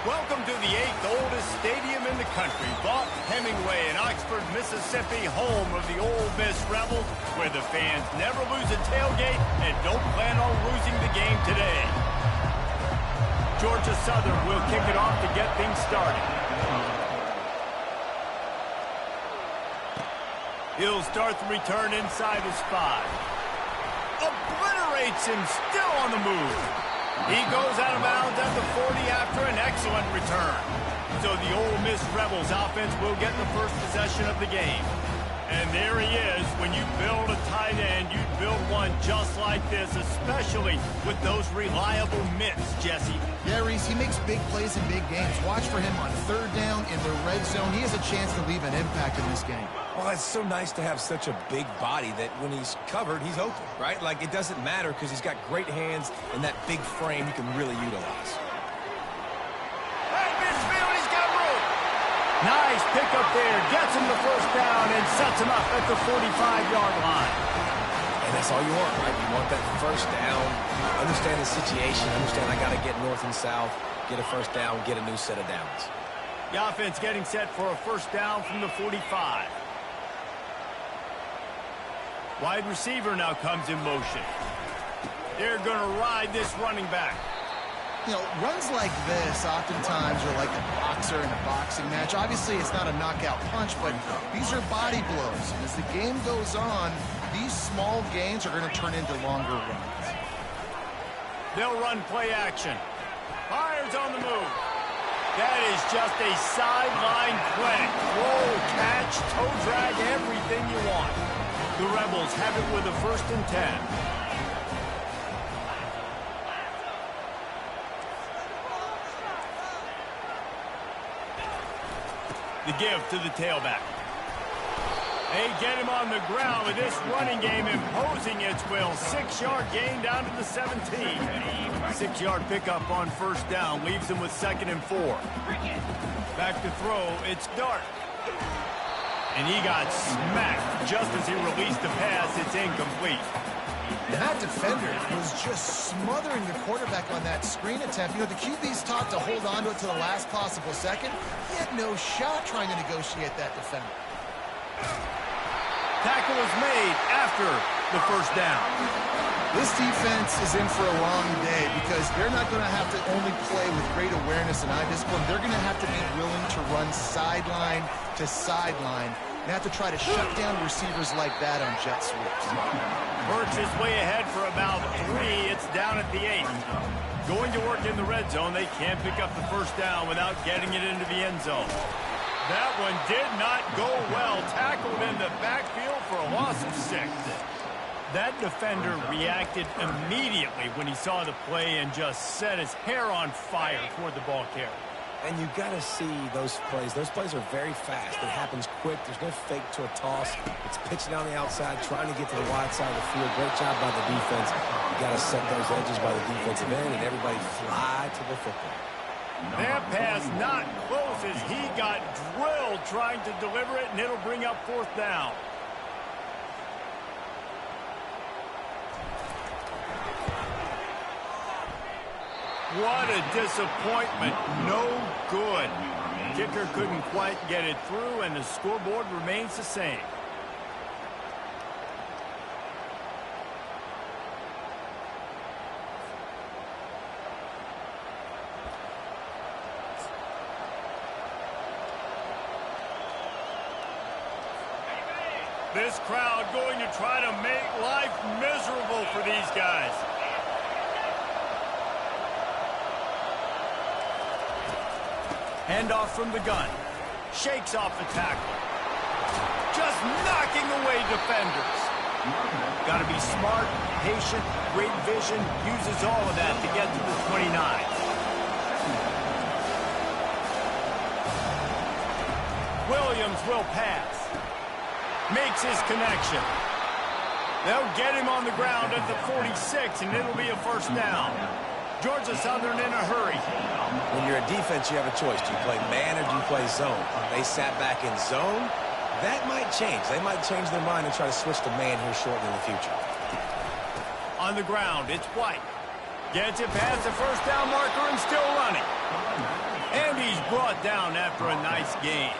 Welcome to the 8th oldest stadium in the country, Vaught Hemingway in Oxford, Mississippi, home of the Ole Miss Rebels, where the fans never lose a tailgate and don't plan on losing the game today. Georgia Southern will kick it off to get things started. He'll start the return inside his 5. Obliterates him, still on the move. He goes out of bounds at the 40 after an excellent return. So the Ole Miss Rebels offense will get the first possession of the game. And there he is. When you build a tight end, you build one just like this, especially with those reliable mitts, Jesse. Yeah, Reese, he makes big plays in big games. Watch for him on 3rd down in the red zone. He has a chance to leave an impact in this game. Well, it's so nice to have such a big body that when he's covered, he's open, right? Like, it doesn't matter because he's got great hands and that big frame he can really utilize. Hey, midfield, he's got room. Nice pickup there. Gets him the first down and sets him up at the 45-yard line. And that's all you want, right? You want that first down. Understand the situation. Understand I got to get north and south, get a first down, get a new set of downs. The offense getting set for a first down from the 45. Wide receiver now comes in motion. They're going to ride this running back. You know, runs like this oftentimes are like a boxer in a boxing match. Obviously, it's not a knockout punch, but these are body blows. And as the game goes on, these small gains are going to turn into longer runs. They'll run play action. Fires on the move. That is just a sideline play. Roll, catch, toe drag, everything you want. The Rebels have it with a 1st and 10. The give to the tailback. They get him on the ground with this running game imposing its will. 6-yard gain down to the 17. 6-yard pickup on 1st down leaves him with 2nd and 4. Back to throw, it's Dart. And he got smacked just as he released the pass. It's incomplete. That defender was just smothering the quarterback on that screen attempt. You know, the QB's taught to hold on to it to the last possible second. He had no shot trying to negotiate that defender. Tackle is made after the 1st down. This defense is in for a long day because they're not going to have to only play with great awareness and eye discipline. They're going to have to be willing to run sideline to sideline and have to try to shut down receivers like that on jet sweeps. Burks is way ahead for about 3. It's down at the 8. Going to work in the red zone. They can't pick up the 1st down without getting it into the end zone. That one did not go well. Tackled in the backfield for a loss of 6. That defender reacted immediately when he saw the play and just set his hair on fire toward the ball carrier. And you got to see those plays. Those plays are very fast. It happens quick. There's no fake to a toss. It's pitching on the outside, trying to get to the wide side of the field. Great job by the defense. You got to set those edges by the defensive end, and everybody fly to the football. That pass not close as he got drilled trying to deliver it, and it'll bring up 4th down. What a disappointment. No good. Kicker couldn't quite get it through, and the scoreboard remains the same. This crowd going to try to make life miserable for these guys. Handoff from the gun. Shakes off the tackle. Just knocking away defenders. Got to be smart, patient, great vision. Uses all of that to get to the 29. Williams will pass. Makes his connection. They'll get him on the ground at the 46, and it'll be a 1st down. Georgia Southern in a hurry. When you're a defense, you have a choice. Do you play man or do you play zone? They sat back in zone. That might change. They might change their mind and try to switch to man here shortly in the future. On the ground, it's White. Gets it past the 1st down marker and still running. brought down after a nice gain.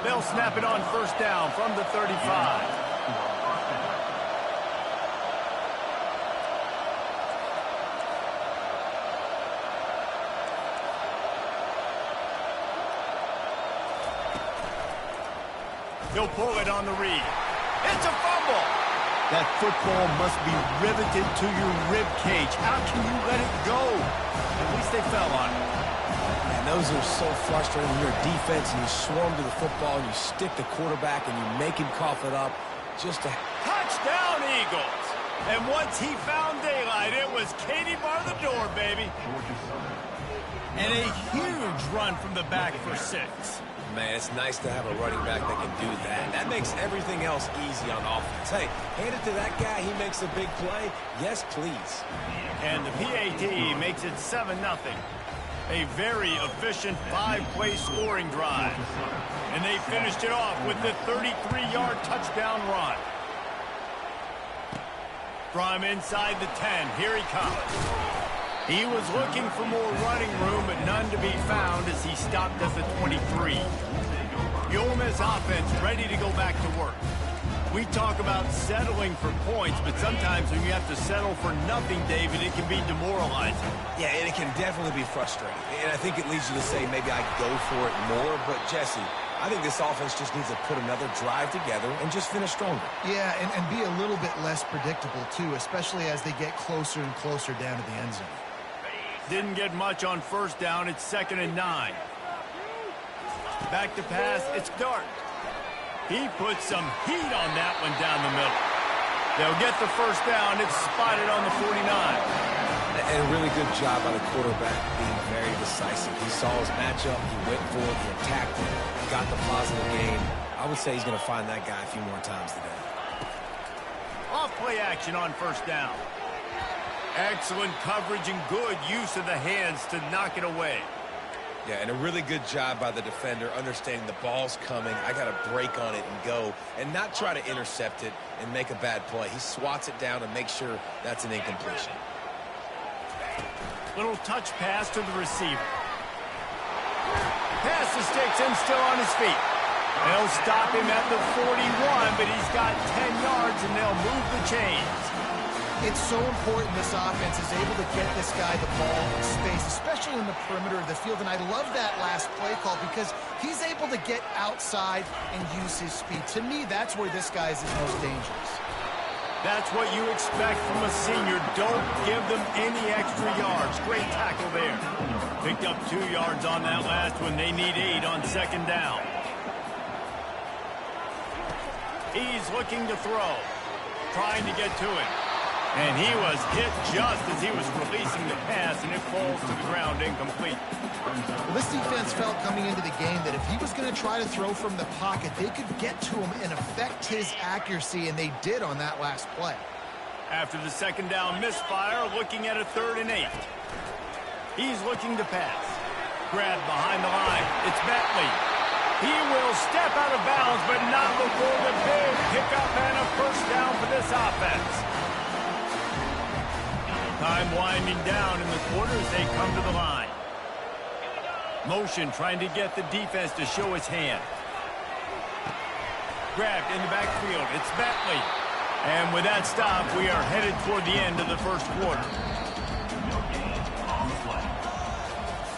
They'll snap it on first down from the 35. He'll pull it on the read. It's a fumble. That football must be riveted to your rib cage. How can you let it go? At least they fell on it. And those are so frustrating when you're a defense and you swarm to the football and you stick the quarterback and you make him cough it up just to... Touchdown, Eagles. And once he found daylight, it was Katie bar the door, baby. And a huge run from the back for 6. Man, it's nice to have a running back that can do that. That makes everything else easy on offense. Hey, hand it to that guy. He makes a big play. Yes, please. And the PAT makes it 7-0. A very efficient 5-play scoring drive. And they finished it off with the 33-yard touchdown run. From inside the 10, here he comes. He was looking for more running room, but none to be found as he stopped at the 23. The Ole Miss offense ready to go back to work. We talk about settling for points, but sometimes when you have to settle for nothing, David, it can be demoralizing. Yeah, and it can definitely be frustrating. And I think it leads you to say maybe I go for it more. But, Jesse, I think this offense just needs to put another drive together and just finish stronger. Yeah, and be a little bit less predictable, too, especially as they get closer and closer down to the end zone. Didn't get much on first down. It's 2nd and 9. Back to pass. It's Dart. He puts some heat on that one down the middle. They'll get the first down. It's spotted on the 49. And a really good job by the quarterback being very decisive. He saw his matchup. He went for it. He attacked it. He got the positive gain. I would say he's going to find that guy a few more times today. Off play action on first down. Excellent coverage and good use of the hands to knock it away. Yeah, and a really good job by the defender understanding the ball's coming. I got to break on it and go and not try to intercept it and make a bad play. He swats it down and makes sure that's an incompletion. Little touch pass to the receiver. Pass to Sticks and still on his feet. They'll stop him at the 41, but he's got 10 yards and they'll move the chains. It's so important this offense is able to get this guy the ball in space, especially in the perimeter of the field. And I love that last play call because he's able to get outside and use his speed. To me, that's where this guy is his most dangerous. That's what you expect from a senior. Don't give them any extra yards. Great tackle there. Picked up 2 yards on that last one. They need 8 on 2nd down. He's looking to throw. Trying to get to it. And he was hit just as he was releasing the pass, and it falls to the ground incomplete. Well, this defense felt coming into the game that if he was going to try to throw from the pocket, they could get to him and affect his accuracy, and they did on that last play. After the 2nd down misfire, looking at a 3rd and 8. He's looking to pass. Grabbed behind the line. It's Bentley. He will step out of bounds, but not before the big pickup and a first down for this offense. Time winding down in the quarter as they come to the line. Motion trying to get the defense to show his hand. Grabbed in the backfield. It's Bentley. And with that stop, we are headed toward the end of the first quarter.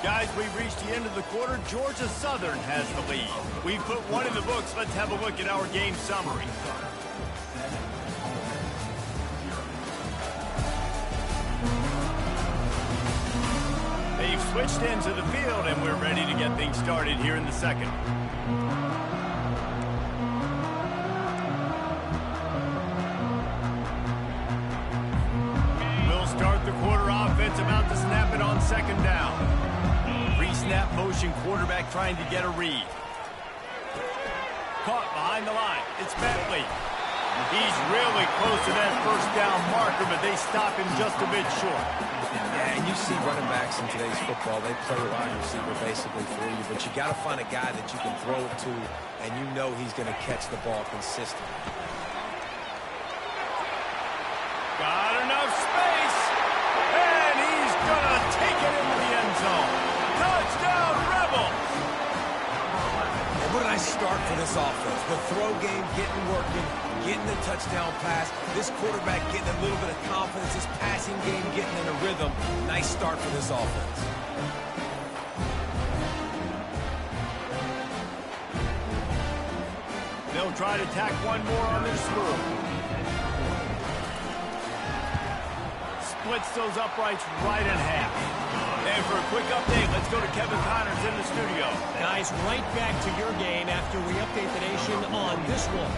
Guys, we've reached the end of the quarter. Georgia Southern has the lead. We've put one in the books. Let's have a look at our game summary. They've switched into the field, and we're ready to get things started here in the second. We'll start the quarter offense, about to snap it on 2nd down. Pre-snap motion, quarterback trying to get a read. Caught behind the line. It's Bentley. He's really close to that first down marker, but they stop him just a bit short. Yeah, and you see running backs in today's football, they play wide receiver basically for you, but you got to find a guy that you can throw it to, and you know he's going to catch the ball consistently. Got enough space, and he's going to take it into the end zone. Touchdown, Rebels! nice start for this offense. The throw game getting working, getting the touchdown pass. This quarterback getting a little bit of confidence. This passing game getting in a rhythm. Nice start for this offense. They'll try to tack one more on their score. Splits those uprights right in half. And for a quick update, let's go to Kevin Connors in the studio. Guys, right back to your game after we update the nation on this one.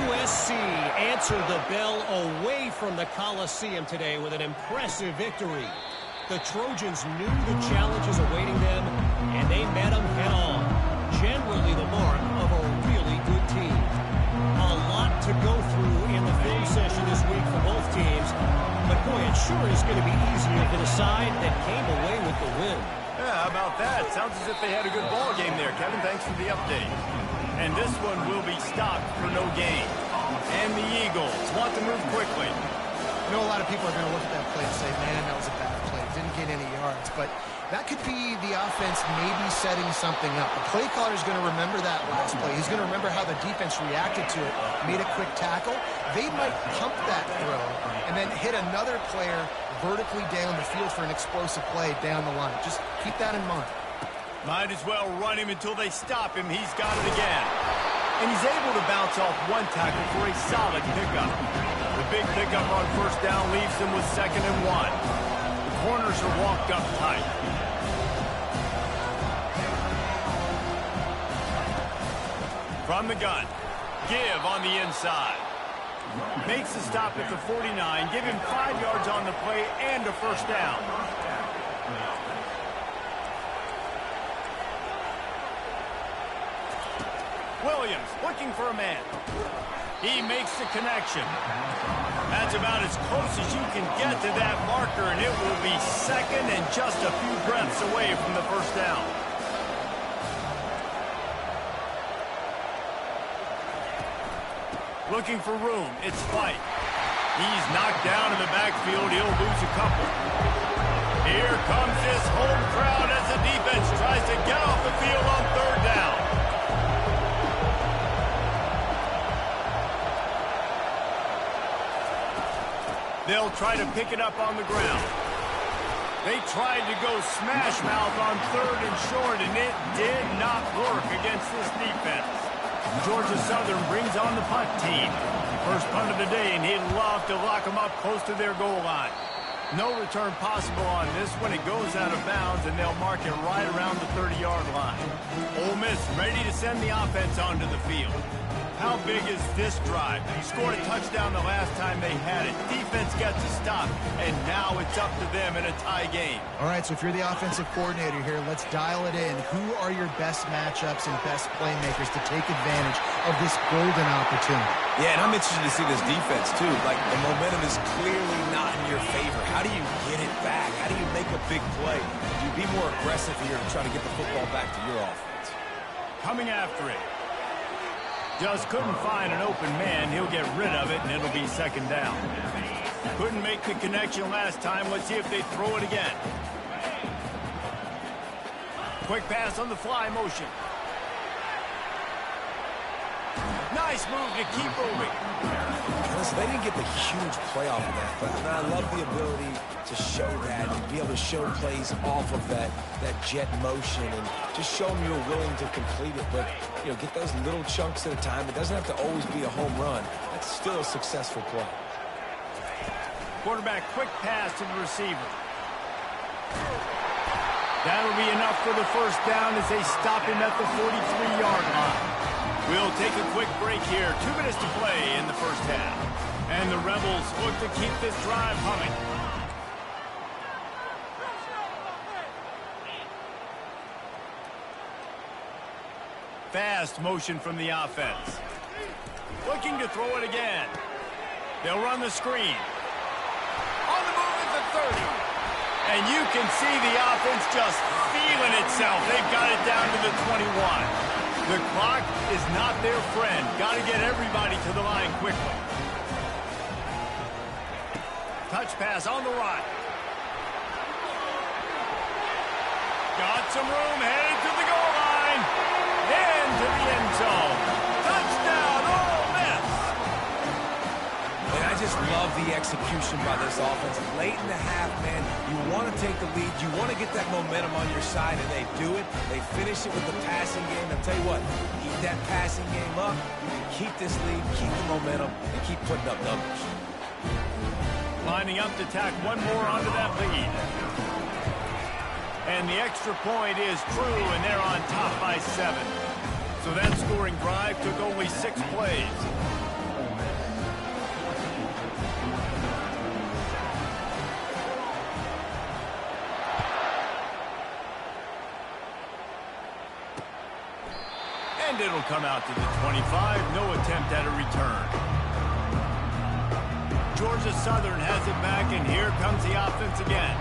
USC answered the bell away from the Coliseum today with an impressive victory. The Trojans knew the challenges awaiting them, and they met them head-on. Generally the mark of a really good team. A lot to go through in the film session this week for both teams, but boy, it sure is going to be easier for the side that came away with the win. Yeah, how about that? Sounds as if they had a good ball game there, Kevin. Thanks for the update. And this one will be stopped for no gain. And the Eagles want to move quickly. I know a lot of people are going to look at that play and say, man, that was a bad play. Didn't get any yards. But that could be the offense maybe setting something up. The play caller is going to remember that last play. He's going to remember how the defense reacted to it, made a quick tackle. They might pump that throw and then hit another player vertically down the field for an explosive play down the line. Just keep that in mind. Might as well run him until they stop him. He's got it again. And he's able to bounce off one tackle for a solid pickup. The big pickup on first down leaves him with 2nd and 1. The corners are walked up tight. From the gun, Give on the inside. Makes the stop at the 49, give him 5 yards on the play and a first down. Williams looking for a man. He makes the connection. That's about as close as you can get to that marker, and it will be 2nd and just a few breaths away from the first down. Looking for room. It's Fight. He's knocked down in the backfield. He'll lose a couple. Here comes this home crowd as the defense tries to get off the field on 3rd down. They'll try to pick it up on the ground. They tried to go smash mouth on 3rd and short, and it did not work against this defense. Georgia Southern brings on the punt team. First punt of the day, and he'd love to lock them up close to their goal line. No return possible on this one. It goes out of bounds, and they'll mark it right around the 30-yard line. Ole Miss ready to send the offense onto the field. How big is this drive? They scored a touchdown the last time they had it. Defense gets a stop, and now it's up to them in a tie game. All right, so if you're the offensive coordinator here, let's dial it in. Who are your best matchups and best playmakers to take advantage of this golden opportunity? Yeah, and I'm interested to see this defense, too. Like, the momentum is clearly not in your favor. How do you get it back? How do you make a big play? Do you be more aggressive here and try to get the football back to your offense? Coming after it. Just couldn't find an open man. He'll get rid of it, and it'll be 2nd down. Couldn't make the connection last time. Let's see if they throw it again. Quick pass on the fly motion. Nice move to keep moving. Listen, they didn't get the huge play off of that, but I love the ability to show that and be able to show plays off of that jet motion and just show them you're willing to complete it. But, you know, get those little chunks at a time. It doesn't have to always be a home run. That's still a successful play. Quarterback, quick pass to the receiver. That'll be enough for the first down as they stop him at the 43-yard line. We'll take a quick break here. 2 minutes to play in the first half. And the Rebels look to keep this drive humming. Fast motion from the offense. Looking to throw it again. They'll run the screen. On the move at the 30. And you can see the offense just feeling itself. They've got it down to the 21. The clock is not their friend. Got to get everybody to the line quickly. Touch pass on the right. Got some room, headed to the goal line. And to the end zone. Touchdown, Ole Miss! And I just love the execution by this offense. Late in the half, man, you want to take the lead. You want to get that momentum on your side, and they do it. They finish it with the passing game. I'll tell you what, keep that passing game up. You can keep this lead, keep the momentum, and keep putting up numbers. Lining up to tack one more onto that lead. And the extra point is true, and they're on top by 7. So that scoring drive took only 6 plays. And it'll come out to the 25. No attempt at a return. Georgia Southern has it back, and here comes the offense again.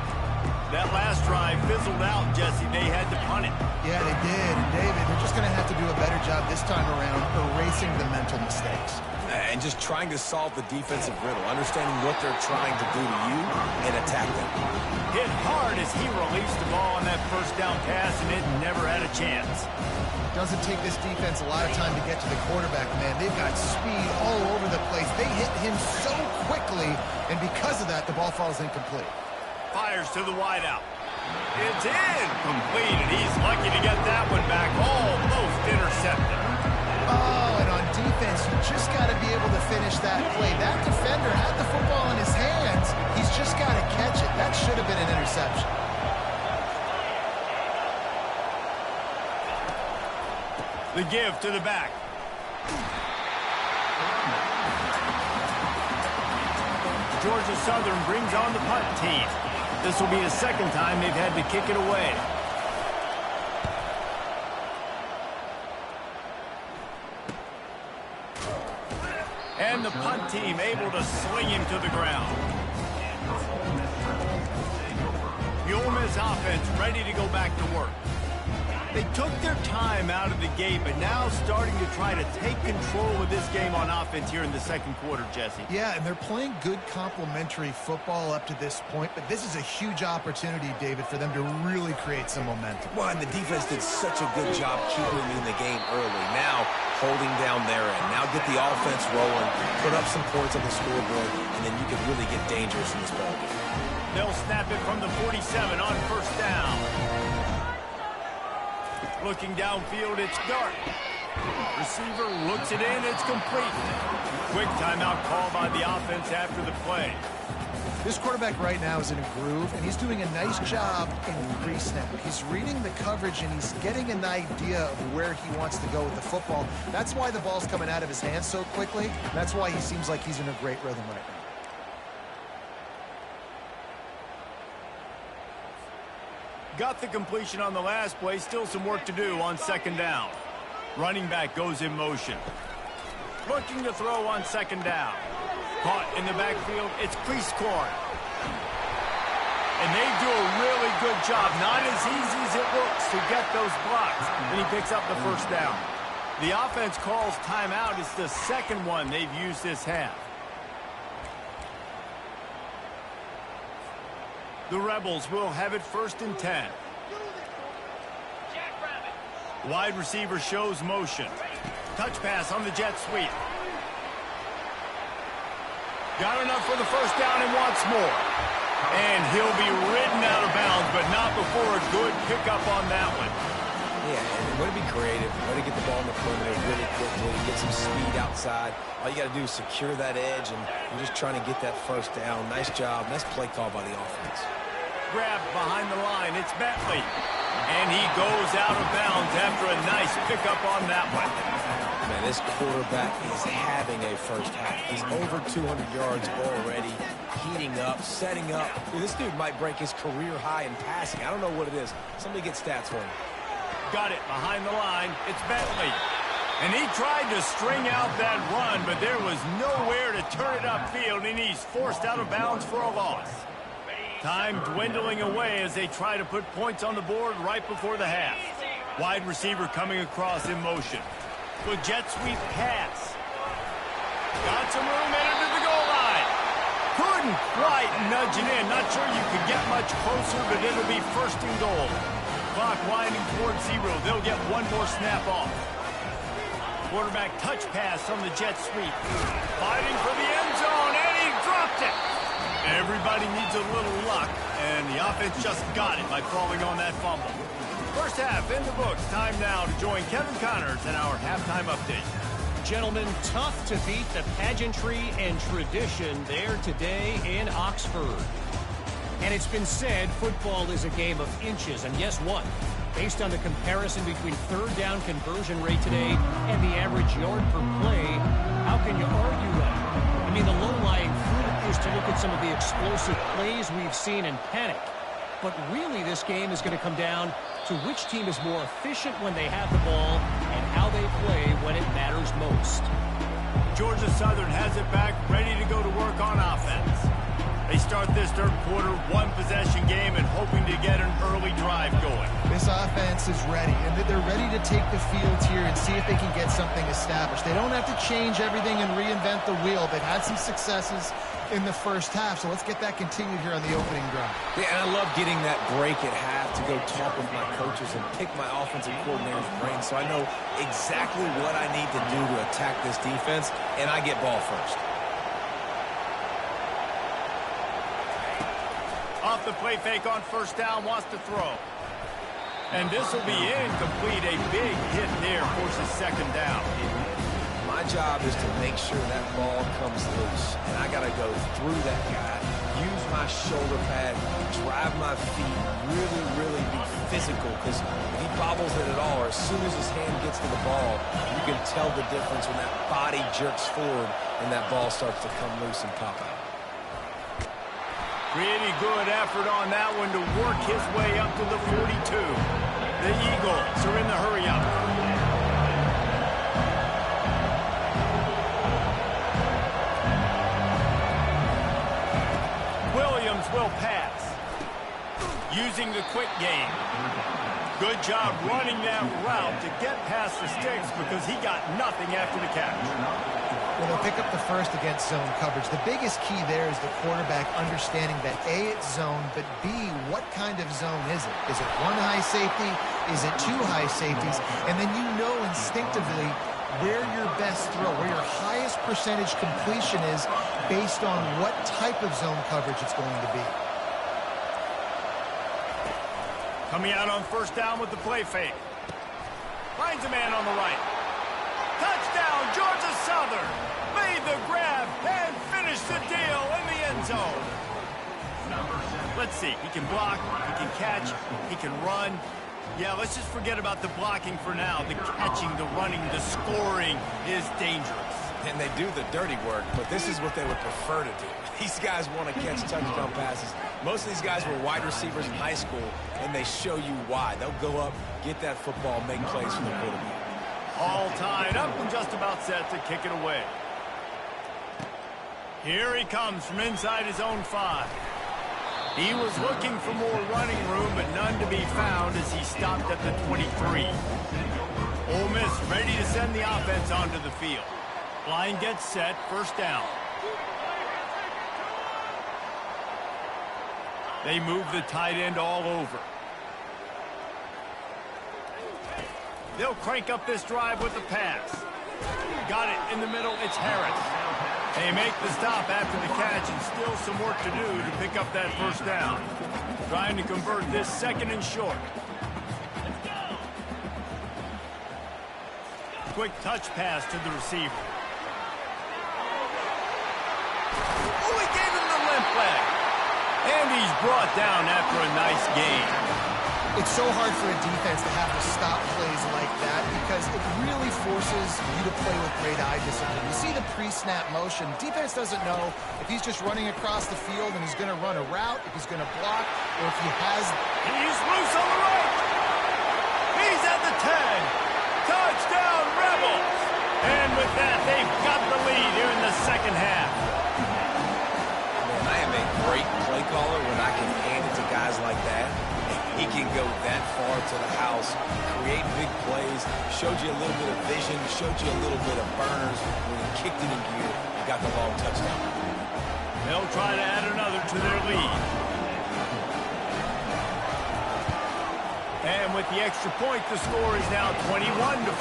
That last drive fizzled out, Jesse. They had to punt it. Yeah, they did. And, David, they're just going to have to do a better job this time around erasing the mental mistakes. And just trying to solve the defensive riddle, understanding what they're trying to do to you and attack them. Hit hard as he released the ball on that first down pass, and it never had a chance. Doesn't take this defense a lot of time to get to the quarterback, man. They've got speed all over the place. They hit him so quickly, and because of that, the ball falls incomplete. Fires to the wideout. It's incomplete, and he's lucky to get that one back. Almost intercepted. Oh, and on defense, you just got to be able to finish that play. That defender had the football in his hands. He's just got to catch it. That should have been an interception. The give to the back. Georgia Southern brings on the punt team. This will be the second time they've had to kick it away. And the punt team able to sling him to the ground. The Ole Miss offense ready to go back to work. They took their time out of the gate, but now starting to try to take control of this game on offense here in the second quarter, Jesse. Yeah, and they're playing good complementary football up to this point, but this is a huge opportunity, David, for them to really create some momentum. Well, and the defense did such a good job keeping them in the game early. Now, holding down their end. Now get the offense rolling, put up some points on the scoreboard, and then you can really get dangerous in this ballgame. They'll snap it from the 47 on first down. Looking downfield, it's Dart. Receiver looks it in, it's complete. Quick timeout call by the offense after the play. This quarterback right now is in a groove, and he's doing a nice job in pre-snap. He's reading the coverage, and he's getting an idea of where he wants to go with the football. That's why the ball's coming out of his hands so quickly. That's why he seems like he's in a great rhythm right now. Got the completion on the last play. Still some work to do on second down. Running back goes in motion. Looking to throw on second down. Caught in the backfield. It's Cleese-Corn. And they do a really good job. Not as easy as it looks to get those blocks. And he picks up the first down. The offense calls timeout. It's the second one they've used this half. The Rebels will have it 1st and 10. Wide receiver shows motion. Touch pass on the jet sweep. Got enough for the first down and wants more. And he'll be ridden out of bounds, but not before a good pickup on that one. Yeah, and way to be creative, way to get the ball in the perimeter really quickly, get some speed outside. All you got to do is secure that edge, and you're just trying to get that first down. Nice job. Nice play call by the offense. Grab behind the line. It's Bentley. And he goes out of bounds after a nice pickup on that one. Man, this quarterback is having a first half. He's over 200 yards already, heating up, setting up. Dude, this dude might break his career high in passing. I don't know what it is. Somebody get stats for him. Got it behind the line. It's Bentley. And he tried to string out that run, but there was nowhere to turn it upfield, and he's forced out of bounds for a loss. Time dwindling away as they try to put points on the board right before the half. Wide receiver coming across in motion. Good jet sweep pass. Got some room headed to the goal line. Couldn't quite nudge it in. Not sure you could get much closer, but it'll be 1st and goal. Clock winding towards 0. They'll get one more snap off. Quarterback touch pass from the jet sweep. Fighting for the end zone, and he dropped it. Everybody needs a little luck, and the offense just got it by falling on that fumble. First half in the books. Time now to join Kevin Connors in our halftime update. Gentlemen, tough to beat the pageantry and tradition there today in Oxford. And it's been said football is a game of inches, and guess what? Based on the comparison between third down conversion rate today and the average yard per play, how can you argue that? I mean, the low-lying fruit is to look at some of the explosive plays we've seen in panic. But really, this game is going to come down to which team is more efficient when they have the ball and how they play when it matters most. Georgia Southern has it back, ready to go to work on offense. They start this third quarter, one-possession game, and hoping to get an early drive going. This offense is ready, and they're ready to take the field here and see if they can get something established. They don't have to change everything and reinvent the wheel. They've had some successes in the first half, so let's get that continued here on the opening drive. Yeah, and I love getting that break at half to go talk with my coaches and pick my offensive coordinator's brain so I know exactly what I need to do to attack this defense, and I get ball first. Off the play fake on first down, wants to throw. And this will be incomplete. A big hit there, forces second down. My job is to make sure that ball comes loose. And I got to go through that guy, use my shoulder pad, drive my feet, really be physical. Because if he bobbles it at all, or as soon as his hand gets to the ball, you can tell the difference when that body jerks forward and that ball starts to come loose and pop out. Pretty good effort on that one to work his way up to the 42. The Eagles are in the hurry-up. Williams will pass. Using the quick game. Good job running that route to get past the sticks because he got nothing after the catch. Well, they'll pick up the first against zone coverage. The biggest key there is the quarterback understanding that A, it's zone, but B, what kind of zone is it? Is it one high safety? Is it two high safeties? And then you know instinctively where your best throw, where your highest percentage completion is based on what type of zone coverage it's going to be. Coming out on first down with the play fake. Finds a man on the right. Touchdown, Georgia Southern. Made the grab and finished the deal in the end zone. Let's see. He can block, he can catch, he can run. Yeah, let's just forget about the blocking for now. The catching, the running, the scoring is dangerous. And they do the dirty work, but this is what they would prefer to do. These guys want to catch touchdown passes. Most of these guys were wide receivers in high school, and they show you why. They'll go up, get that football, make plays for the quarterback. All tied up and just about set to kick it away. Here he comes from inside his own 5. He was looking for more running room, but none to be found as he stopped at the 23. Ole Miss ready to send the offense onto the field. Line gets set, first down. They move the tight end all over. They'll crank up this drive with the pass. Got it in the middle, it's Harris. They make the stop after the catch and still some work to do to pick up that first down. Trying to convert this second and short. Quick touch pass to the receiver. Oh, he gave him the limp leg. And he's brought down after a nice gain. It's so hard for a defense to have to stop plays like that because it really forces you to play with great eye discipline. You see the pre-snap motion. Defense doesn't know if he's just running across the field and he's going to run a route, if he's going to block, or if he has... He's loose on the right. He's at the 10. Touchdown, Rebels. And with that, they've got the lead here in the second half. Man, I am a great play caller when I can hand it to guys like that. He can go that far to the house, create big plays, showed you a little bit of vision, showed you a little bit of burners when he kicked it in gear and got the long touchdown. They'll try to add another to their lead. And with the extra point, the score is now 21-14.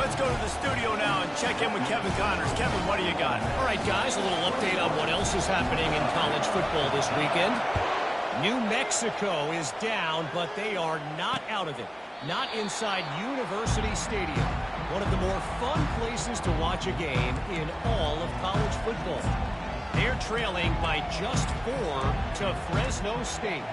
Let's go to the studio now and check in with Kevin Connors. Kevin, what do you got? All right, guys, a little update on what else is happening in college football this weekend. New Mexico is down, but they are not out of it. Not inside University Stadium, one of the more fun places to watch a game in all of college football. They're trailing by just 4 to Fresno State.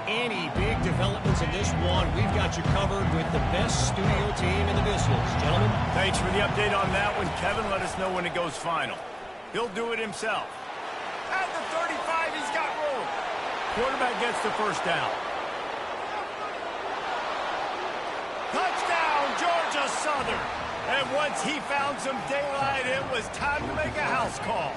Any big developments in this one, we've got you covered with the best studio team in the business. Gentlemen. Thanks for the update on that one. Kevin, let us know when it goes final. He'll do it himself. At the 35, he's got room. Quarterback gets the first down. Touchdown, Georgia Southern. And once he found some daylight, it was time to make a house call.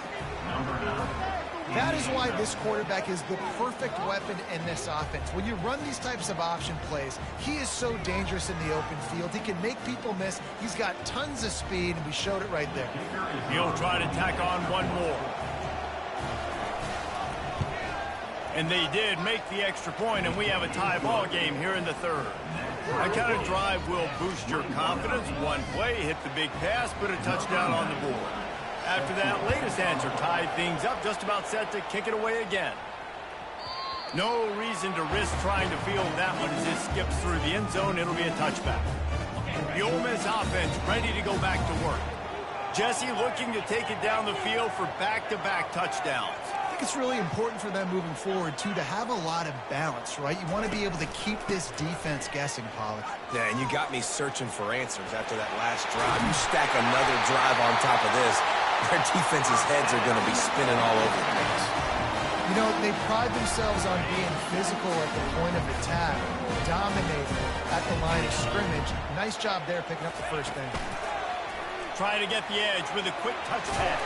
That is why this quarterback is the perfect weapon in this offense. When you run these types of option plays, he is so dangerous in the open field. He can make people miss. He's got tons of speed, and we showed it right there. He'll try to tack on one more. And they did make the extra point, and we have a tie ball game here in the third. That kind of drive will boost your confidence. One play, hit the big pass, put a touchdown on the board. After that latest answer tied things up, just about set to kick it away again. No reason to risk trying to field that one as it skips through the end zone. It'll be a touchback. The Ole Miss offense ready to go back to work. Jesse looking to take it down the field for back-to-back touchdowns. I think it's really important for them moving forward, too, to have a lot of balance, right? You want to be able to keep this defense guessing, Pollard. Yeah, and you got me searching for answers after that last drive. You stack another drive on top of this, their defense's heads are going to be spinning all over the place. You know, they pride themselves on being physical at the point of attack, dominating at the line of scrimmage. Nice job there picking up the first down. Trying to get the edge with a quick touch pass.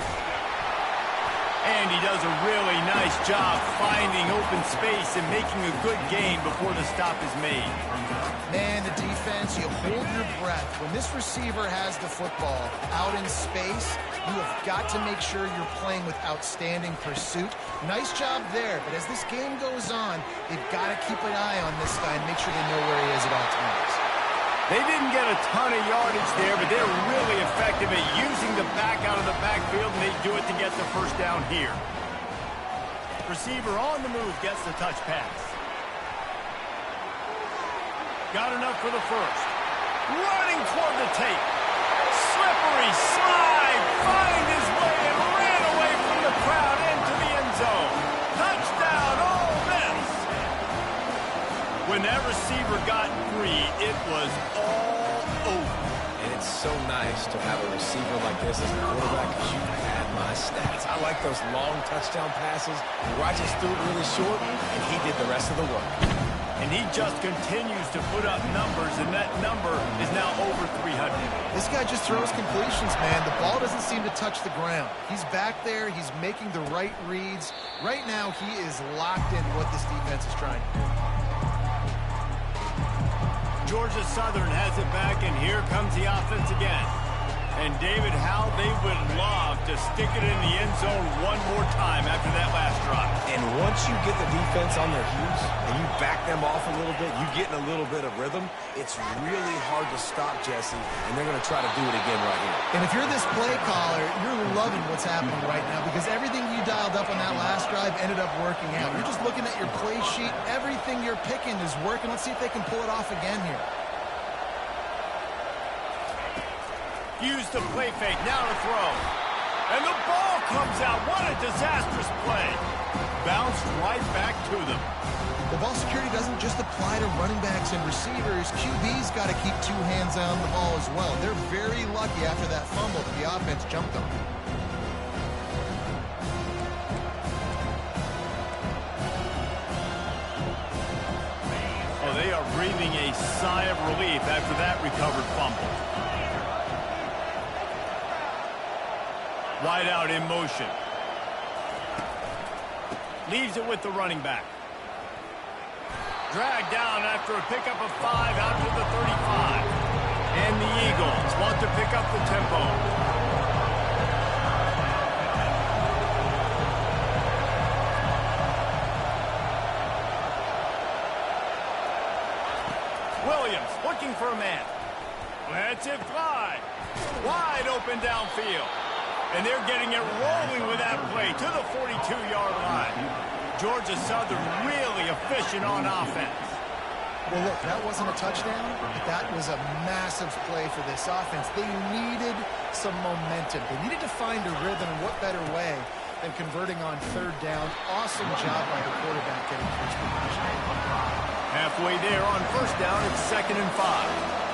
And he does a really nice job finding open space and making a good gain before the stop is made. Man, the defense, you hold your breath. When this receiver has the football out in space, you have got to make sure you're playing with outstanding pursuit. Nice job there, but as this game goes on, they've got to keep an eye on this guy and make sure they know where he is at all times. They didn't get a ton of yardage there, but they're really effective at using the back out of the backfield, and they do it to get the first down here. Receiver on the move gets the touch pass. Got enough for the first. Running toward the tape. Slippery slide. Find his way and ran away from the crowd into the end zone. Touchdown, Ole Miss. When that receiver got free, it was all over. And it's so nice to have a receiver like this as a quarterback because you pad my stats. I like those long touchdown passes. He watches through it really short, and he did the rest of the work. And he just continues to put up numbers, and that number is now over 300. This guy just throws completions, man. The ball doesn't seem to touch the ground. He's back there. He's making the right reads. Right now, he is locked in what this defense is trying to do. Georgia Southern has it back, and here comes the offense again. And David, how they would love to stick it in the end zone one more time after that last drive. And once you get the defense on their heels and you back them off a little bit, you get in a little bit of rhythm, it's really hard to stop Jesse, and they're going to try to do it again right here. And if you're this play caller, you're loving what's happening right now because everything you dialed up on that last drive ended up working out. You're just looking at your play sheet. Everything you're picking is working. Let's see if they can pull it off again here. Use the play fake, now to throw. And the ball comes out. What a disastrous play. Bounced right back to them. The ball security doesn't just apply to running backs and receivers. QB's got to keep 2 hands on the ball as well. They're very lucky after that fumble that the offense jumped on. Oh, they are breathing a sigh of relief after that recovered fumble. Wide out in motion. Leaves it with the running back. Dragged down after a pickup of 5 out to the 35. And the Eagles want to pick up the tempo. Williams looking for a man. Lets it fly. Wide open downfield. And they're getting it rolling with that play to the 42-yard line. Georgia Southern really efficient on offense. Well, look, that wasn't a touchdown. That was a massive play for this offense. They needed some momentum. They needed to find a rhythm, and what better way than converting on third down. Awesome job by the quarterback getting first position. Halfway there on first down, it's 2nd and 5.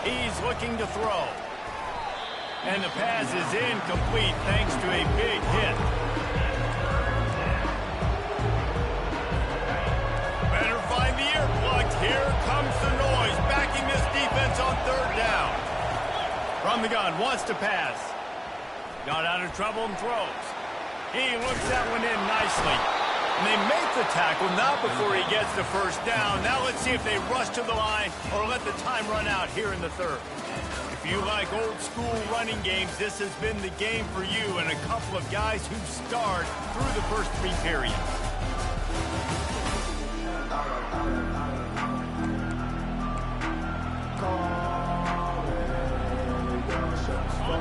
He's looking to throw. And the pass is incomplete thanks to a big hit. Better find the earplugs. Here comes the noise, backing this defense on third down. From the gun, wants to pass. Got out of trouble and throws. He looks that one in nicely. And they make the tackle, not before he gets the first down. Now let's see if they rush to the line or let the time run out here in the third. If you like old school running games, this has been the game for you and a couple of guys who starred through the first 3 periods.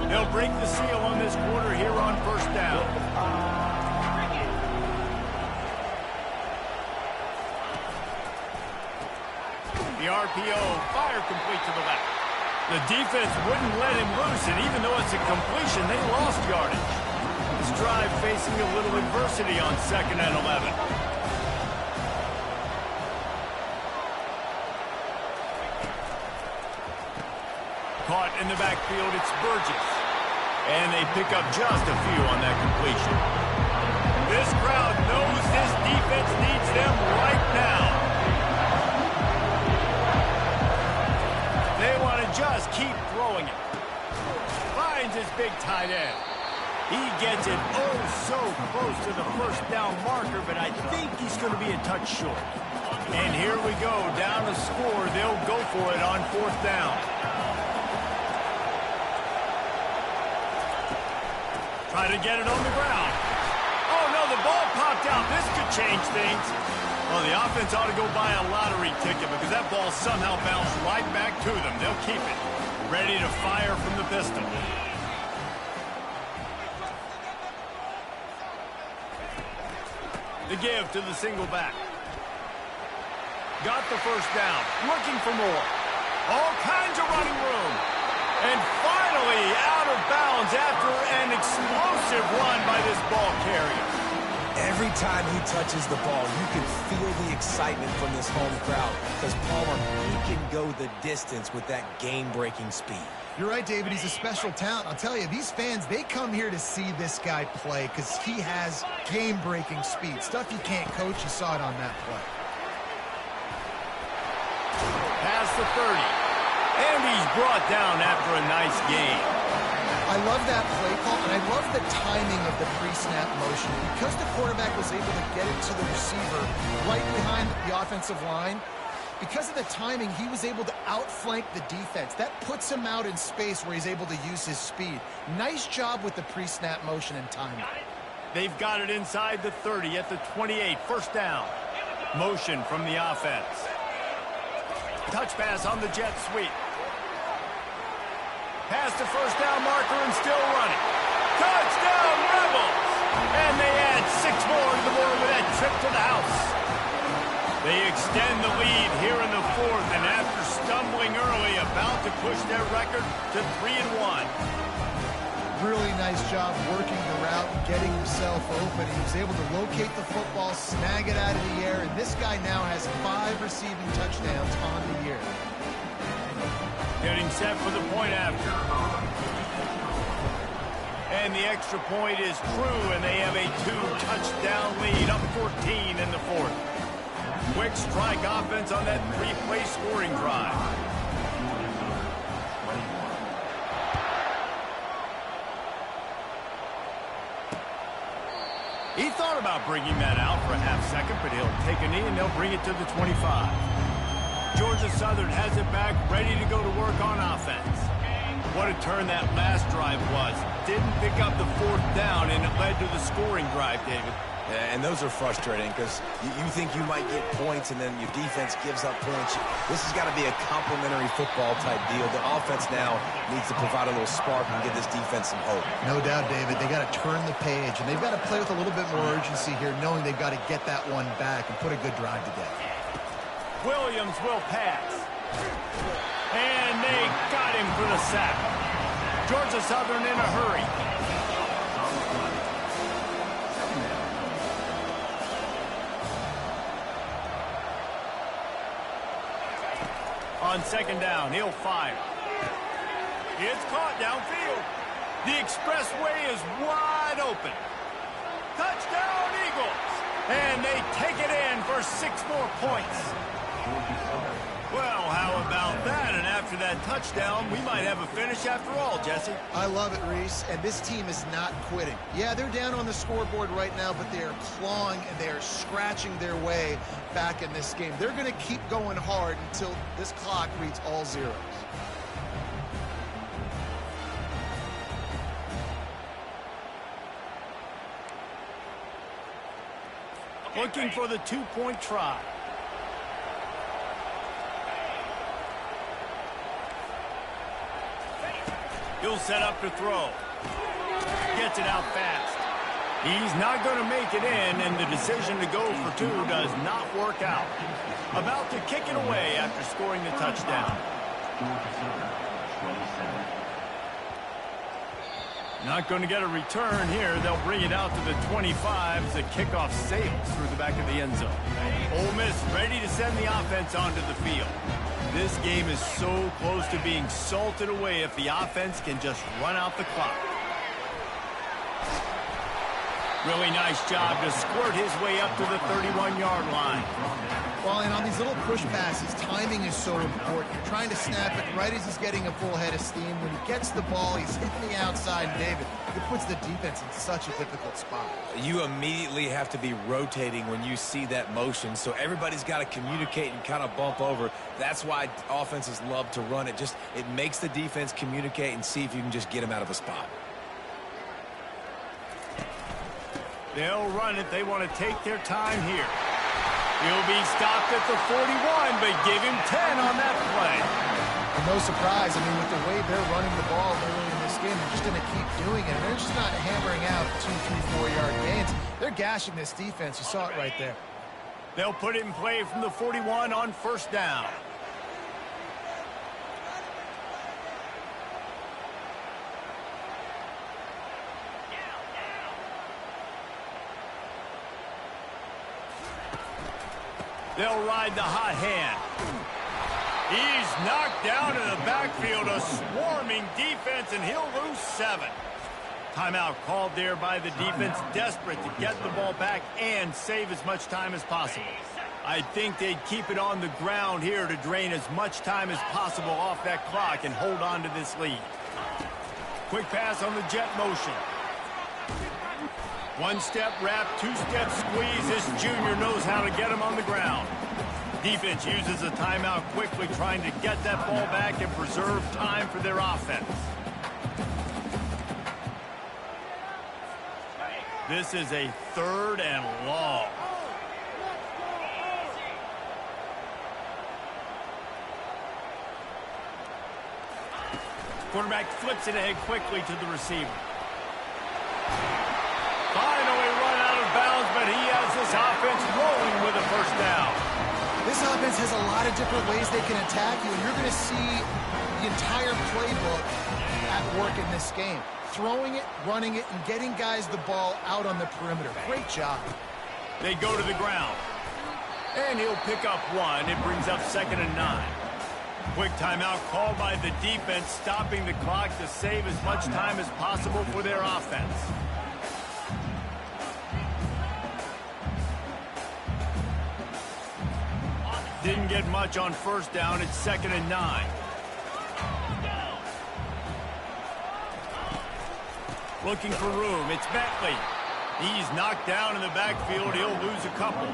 They'll break the seal on this quarter here on first down. The RPO, fire complete to the left. The defense wouldn't let him loose, and even though it's a completion, they lost yardage. This drive facing a little adversity on 2nd and 11. Caught in the backfield, it's Burgess. And they pick up just a few on that completion. This crowd knows this defense needs them right now. They want to just keep throwing it. Finds his big tight end. He gets it oh so close to the first down marker, but I think he's going to be a touch short. And here we go, down to score. They'll go for it on 4th down. Try to get it on the ground. Oh, no, the ball popped out. This could change things. Well, the offense ought to go buy a lottery ticket because that ball somehow bounced right back to them. They'll keep it. Ready to fire from the pistol. The give to the single back. Got the first down. Looking for more. All kinds of running room. And finally out of bounds after an explosive run by this ball carrier. Every time he touches the ball, you can feel the excitement from this home crowd because Palmer, he can go the distance with that game-breaking speed. You're right, David. He's a special talent. I'll tell you, these fans, they come here to see this guy play because he has game-breaking speed. Stuff you can't coach. You saw it on that play. Past the 30. And he's brought down after a nice game. I love that play call, and I love the timing of the pre-snap motion. Because the quarterback was able to get it to the receiver right behind the offensive line, because of the timing, he was able to outflank the defense. That puts him out in space where he's able to use his speed. Nice job with the pre-snap motion and timing. They've got it inside the 30 at the 28. First down. Motion from the offense. Touch pass on the jet sweep. Past the first down marker and still running. Touchdown, Rebels! And they add 6 more to the board with that trip to the house. They extend the lead here in the 4th, and after stumbling early, about to push their record to 3-1. Really nice job working the route and getting himself open. He was able to locate the football, snag it out of the air, and this guy now has 5 receiving touchdowns on the year. Getting set for the point after. And the extra point is true, and they have a 2-touchdown lead, up 14 in the 4th. Quick strike offense on that 3-play scoring drive. He thought about bringing that out for a half second, but he'll take a knee and they'll bring it to the 25. Georgia Southern has it back, ready to go to work on offense. What a turn that last drive was. Didn't pick up the 4th down, and it led to the scoring drive, David. And those are frustrating because you think you might get points and then your defense gives up points. This has got to be a complementary football type deal. The offense now needs to provide a little spark and give this defense some hope. No doubt, David. They got to turn the page, and they've got to play with a little bit more urgency here, knowing they've got to get that one back and put a good drive together. Williams will pass. And they got him for the sack. Georgia Southern in a hurry. On second down, he'll fire. It's caught downfield. The expressway is wide open. Touchdown, Eagles. And they take it in for 6 more points. Well, how about that? And after that touchdown, we might have a finish after all, Jesse. I love it, Reese, and this team is not quitting. Yeah, they're down on the scoreboard right now, but they are clawing and they are scratching their way back in this game. They're going to keep going hard until this clock reads all zeros. Looking for the 2-point try. He'll set up to throw. Gets it out fast. He's not going to make it in, and the decision to go for 2 does not work out. About to kick it away after scoring the touchdown. Not going to get a return here. They'll bring it out to the 25 as the kickoff sails through the back of the end zone. Ole Miss ready to send the offense onto the field. This game is so close to being salted away if the offense can just run out the clock. Really nice job to squirt his way up to the 31-yard line. Well, and on these little push passes, timing is so important. You're trying to snap it right as he's getting a full head of steam. When he gets the ball, he's hitting the outside, and David, it puts the defense in such a difficult spot. You immediately have to be rotating when you see that motion, so everybody's got to communicate and kind of bump over. That's why offenses love to run it. It makes the defense communicate and see if you can just get them out of a spot. They'll run it. They want to take their time here. He'll be stopped at the 41, but give him 10 on that play. And no surprise, I mean, with the way they're running the ball early in this game, they're just going to keep doing it. And they're just not hammering out 2, 3, 4-yard gains. They're gashing this defense. You saw it right there. They'll put it in play from the 41 on first down. They'll ride the hot hand. He's knocked down in the backfield, a swarming defense, and he'll lose 7. Timeout called there by the defense, desperate to get the ball back and save as much time as possible. I think they'd keep it on the ground here to drain as much time as possible off that clock and hold on to this lead. Quick pass on the jet motion. 1-step wrap, 2-step squeeze. This junior knows how to get him on the ground. Defense uses a timeout quickly, trying to get that ball back and preserve time for their offense. This is a 3rd and long. Quarterback flips it ahead quickly to the receiver. Finally run out of bounds, but he has this offense rolling with a first down. This offense has a lot of different ways they can attack you, and you're going to see the entire playbook at work in this game. Throwing it, running it, and getting guys the ball out on the perimeter. Great job. They go to the ground. And he'll pick up 1. It brings up 2nd and 9. Quick timeout called by the defense, stopping the clock to save as much time as possible for their offense. Didn't get much on first down. It's 2nd and 9. Looking for room. It's Bentley. He's knocked down in the backfield. He'll lose a couple.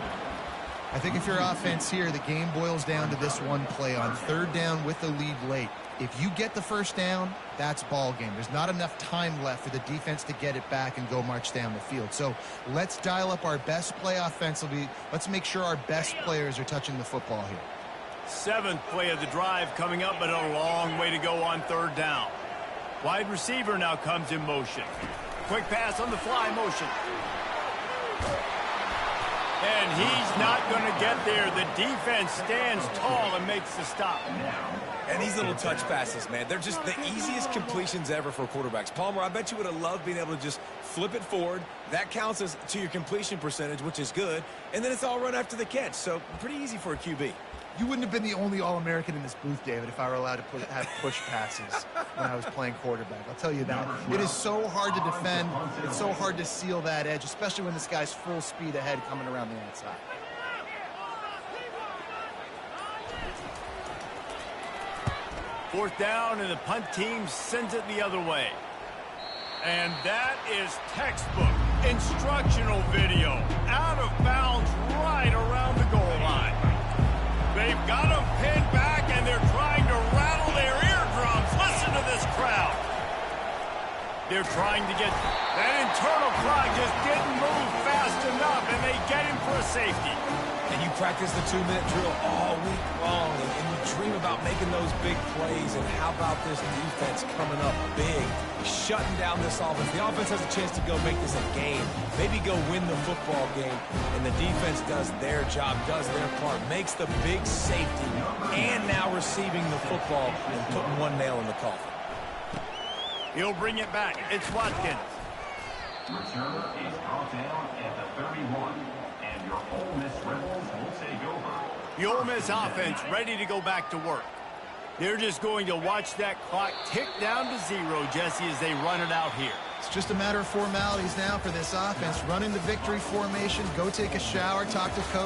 I think if you're offense here, the game boils down to this one play on third down with the lead late. If you get the first down, that's ball game. There's not enough time left for the defense to get it back and go march down the field. So let's dial up our best play offensively. Let's make sure our best players are touching the football here. 7th play of the drive coming up, but a long way to go on third down. Wide receiver now comes in motion. Quick pass on the fly motion. And he's not going to get there. The defense stands tall and makes the stop. And these little touch passes, man, they're just the easiest completions ever for quarterbacks. Palmer, I bet you would have loved being able to just flip it forward. That counts as to your completion percentage, which is good. And then it's all run after the catch. So pretty easy for a QB. You wouldn't have been the only All-American in this booth, David, if I were allowed to have push passes when I was playing quarterback. I'll tell you that. It is so hard to defend. It's so hard to seal that edge, especially when this guy's full speed ahead coming around the outside. Fourth down, and the punt team sends it the other way. And that is textbook instructional video. Out of bounds right around the goal line. They've got them pinned back, and they're trying to rattle their eardrums. Listen to this crowd. They're trying to get that internal clock just didn't move fast enough, and they get him for a safety. And you practice the 2-minute drill all week long, and you dream about making those big plays. And how about this defense coming up big, shutting down this offense? The offense has a chance to go make this a game, maybe go win the football game, and the defense does their job, does their part, makes the big safety, and now receiving the football and putting one nail in the coffin. He'll bring it back. It's Watkins. Returner is caught down at the 31. And your Ole Miss Rebels will take over. The Ole Miss offense ready to go back to work. They're just going to watch that clock tick down to 0, Jesse, as they run it out here. It's just a matter of formalities now for this offense. Run into victory formation, go take a shower, talk to coach.